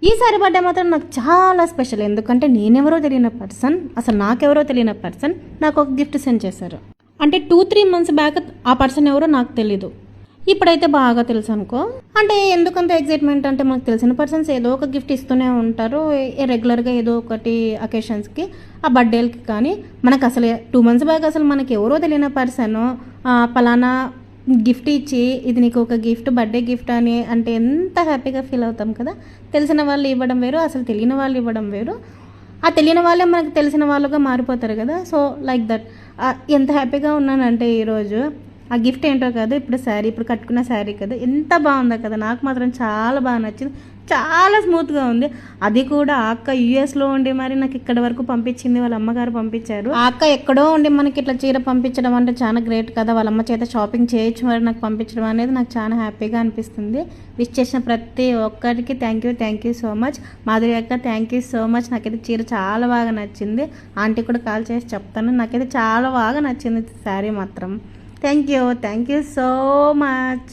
ఈసారి బర్త్డే మాత్రం నాకు చాలా స్పెషల్. ఎందుకంటే నేనెవరో తెలియని పర్సన్, అసలు నాకెవరో తెలియని పర్సన్ నాకు ఒక గిఫ్ట్ సెండ్ చేశారు. అంటే 2-3 months బ్యాక్ ఆ పర్సన్ ఎవరో నాకు తెలీదు, ఇప్పుడైతే బాగా తెలుసు అనుకో. అంటే ఎందుకంత ఎగ్జైట్మెంట్ అంటే, మనకు తెలిసిన పర్సన్స్ ఏదో ఒక గిఫ్ట్ ఇస్తూనే ఉంటారు రెగ్యులర్గా, ఏదో ఒకటి అకేషన్స్కి, ఆ బర్త్డేలకి. కానీ మనకు అసలు 2 months బ్యాక్ అసలు మనకి ఎవరో తెలియని పర్సన్ పలానా గిఫ్ట్ ఇచ్చి, ఇది నీకు ఒక గిఫ్ట్, బర్త్డే గిఫ్ట్ అని అంటే ఎంత హ్యాపీగా ఫీల్ అవుతాం కదా. తెలిసిన వాళ్ళు ఇవ్వడం వేరు, అసలు తెలియని వాళ్ళు ఇవ్వడం వేరు. ఆ తెలియని వాళ్ళే మనకు తెలిసిన వాళ్ళుగా మారిపోతారు కదా. సో లైక్ దట్ ఎంత హ్యాపీగా ఉన్నానంటే ఈరోజు. ఆ గిఫ్ట్ ఏంటో కాదు, ఇప్పుడు శారీ, ఇప్పుడు కట్టుకున్న శారీ కదా, ఎంత బాగుందో కదా. నాకు మాత్రం చాలా బాగా నచ్చింది, చాలా స్మూత్గా ఉంది. అది కూడా ఆ అక్క యూఎస్లో ఉండి మరి నాకు ఇక్కడ వరకు పంపించింది, వాళ్ళ అమ్మగారు పంపించారు. ఆ అక్క ఎక్కడో ఉండి మనకి ఇట్లా చీర పంపించడం అంటే చాలా గ్రేట్ కదా. వాళ్ళ అమ్మ చేత షాపింగ్ చేయొచ్చు మరి నాకు పంపించడం అనేది నాకు చాలా హ్యాపీగా అనిపిస్తుంది. విష్ చేసిన ప్రతి ఒక్కరికి thank you so much. Madhuri అక్క థ్యాంక్ యూ సో మచ్. నాకైతే చీర చాలా బాగా నచ్చింది. ఆంటీ కూడా కాల్ చేసి చెప్తాను, నాకైతే చాలా బాగా నచ్చింది శారీ మాత్రం. Thank you so much.